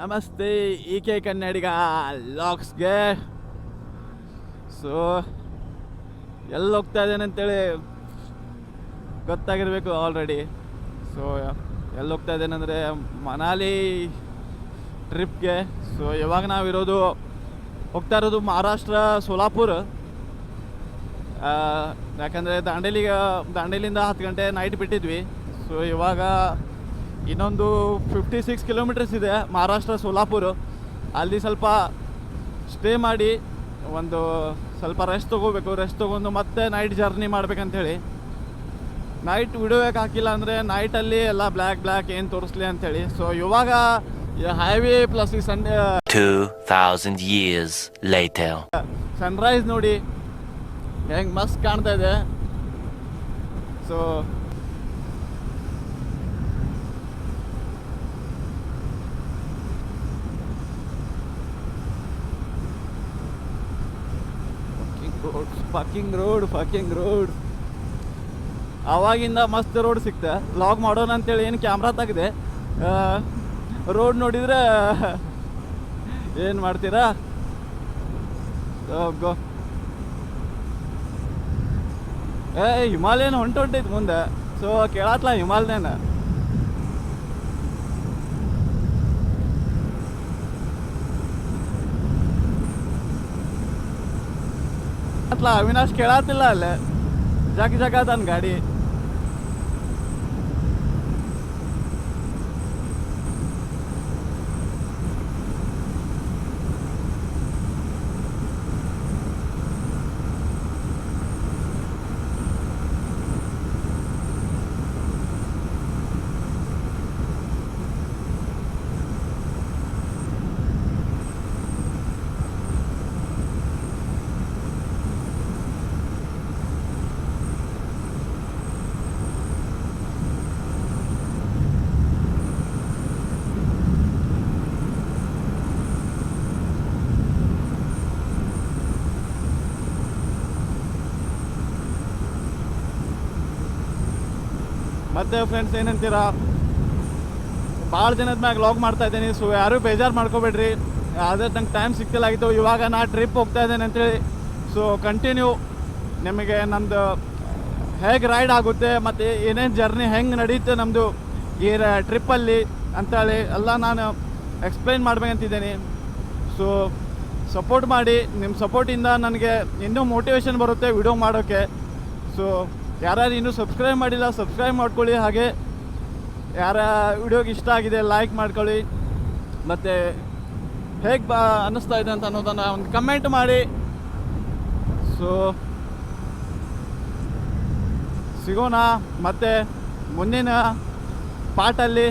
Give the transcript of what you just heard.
ನಮಸ್ತೆ EK ಕನ್ನಡಿಗ ಲಾಕ್ಸ್ಗೆ. So ಎಲ್ಲಿ ಹೋಗ್ತಾ ಇದ್ದೇನೆ ಅಂತೇಳಿ ಗೊತ್ತಾಗಿರಬೇಕು ಆಲ್ರೆಡಿ. ಸೊ ಎಲ್ಲಿ ಹೋಗ್ತಾ ಇದ್ದೇನೆ ಅಂದರೆ ಮನಾಲಿ ಟ್ರಿಪ್ಗೆ. ಸೊ ಇವಾಗ ನಾವಿರೋದು ಹೋಗ್ತಾ ಇರೋದು ಮಹಾರಾಷ್ಟ್ರ ಸೋಲಾಪುರ. ಯಾಕಂದರೆ ದಾಂಡೇಲಿಂದ 10 ಗಂಟೆ ನೈಟ್ ಬಿಟ್ಟಿದ್ವಿ. ಸೊ ಇವಾಗ ಇನ್ನೊಂದು 56 ಕಿಲೋಮೀಟರ್ಸ್ ಇದೆ ಮಹಾರಾಷ್ಟ್ರ ಸೋಲಾಪುರ. ಅಲ್ಲಿ ಸ್ವಲ್ಪ ಸ್ಟೇ ಮಾಡಿ ಒಂದು ಸ್ವಲ್ಪ ರೆಸ್ಟ್ ತೊಗೊಂಡು ಮತ್ತೆ ನೈಟ್ ಜರ್ನಿ ಮಾಡ್ಬೇಕಂತೇಳಿ. ನೈಟ್ ವಿಡಿಯೋ ಯಾಕೆ ಹಾಕಿಲ್ಲ ಅಂದರೆ ನೈಟಲ್ಲಿ ಎಲ್ಲ ಬ್ಲ್ಯಾಕ್ ಏನು ತೋರಿಸ್ಲಿ ಅಂಥೇಳಿ. ಸೊ ಇವಾಗ ಹೈವೇ ಪ್ಲಸ್ ಈ 2000 years later ಸನ್ರೈಸ್ ನೋಡಿ ಹೆಂಗೆ ಮಸ್ತ್ ಕಾಣ್ತಾ ಇದೆ. ಸೊ ಫಕಿಂಗ್ ರೋಡ್ ಆವಾಗಿಂದ ಮಸ್ತ್ ರೋಡ್ ಸಿಕ್ತೆ. ಲಾಗ್ ಮಾಡೋಣ ಅಂತೇಳಿ ಏನು ಕ್ಯಾಮ್ರಾ ತೆಗೆದೆ. ರೋಡ್ ನೋಡಿದ್ರೆ ಏನು ಮಾಡ್ತೀರಾ ಗೋ. ಹಿಮಾಲಯನ ಹೊಂಟೈತೆ ಮುಂದೆ. ಸೊ ಕೇಳತ್ಲ ಹಿಮಾಲಯನ ಅವಿನಾಶ್ ಕೇಳತ್ತಿಲ್ಲ ಅಲ್ಲೇ ಜಗ ತನ್ನ ಗಾಡಿ. ಮತ್ತೆ ಫ್ರೆಂಡ್ಸ್ ಏನಂತೀರಾ, ಭಾಳ ದಿನದ ಮ್ಯಾಗ ಲಾಗ್ ಮಾಡ್ತಾ ಇದ್ದೀನಿ. ಸೊ ಯಾರೂ ಬೇಜಾರು ಮಾಡ್ಕೋಬೇಡ್ರಿ. ಅದೇ ನಂಗೆ ಟೈಮ್ ಸಿಕ್ತಿಲ್ಲಾಗಿತ್ತು. ಇವಾಗ ನಾ ಟ್ರಿಪ್ ಹೋಗ್ತಾ ಇದ್ದೇನೆ ಅಂತೇಳಿ. ಸೊ ಕಂಟಿನ್ಯೂ ನಿಮಗೆ ನಮ್ಮದು ಹೇಗೆ ರೈಡ್ ಆಗುತ್ತೆ ಮತ್ತು ಏನೇನು ಜರ್ನಿ ಹೆಂಗೆ ನಡೀತೆ ನಮ್ಮದು ಈ ಟ್ರಿಪ್ಪಲ್ಲಿ ಅಂತೇಳಿ ಎಲ್ಲ ನಾನು ಎಕ್ಸ್ಪ್ಲೈನ್ ಮಾಡ್ಬೇಕಂತಿದ್ದೀನಿ. ಸೊ ಸಪೋರ್ಟ್ ಮಾಡಿ. ನಿಮ್ಮ ಸಪೋರ್ಟಿಂದ ನನಗೆ ಇನ್ನೂ ಮೋಟಿವೇಶನ್ ಬರುತ್ತೆ ವಿಡಿಯೋ ಮಾಡೋಕ್ಕೆ. ಸೊ ಯಾರು ಇನ್ನೂ ಸಬ್ಸ್ಕ್ರೈಬ್ ಮಾಡಿಲ್ಲ ಸಬ್ಸ್ಕ್ರೈಬ್ ಮಾಡ್ಕೊಳ್ಳಿ. ಹಾಗೆ ಯಾರ ವಿಡಿಯೋಗೆ ಇಷ್ಟ ಆಗಿದೆ ಲೈಕ್ ಮಾಡ್ಕೊಳ್ಳಿ. ಮತ್ತು ಹೇಗೆ ಅನ್ನಿಸ್ತಾ ಇದೆ ಅಂತ ಅನ್ನೋದನ್ನು ಒಂದು ಕಮೆಂಟ್ ಮಾಡಿ. ಸೊ ಸಿಗೋಣ ಮತ್ತೆ ಮುಂದಿನ ಪಾರ್ಟಲ್ಲಿ.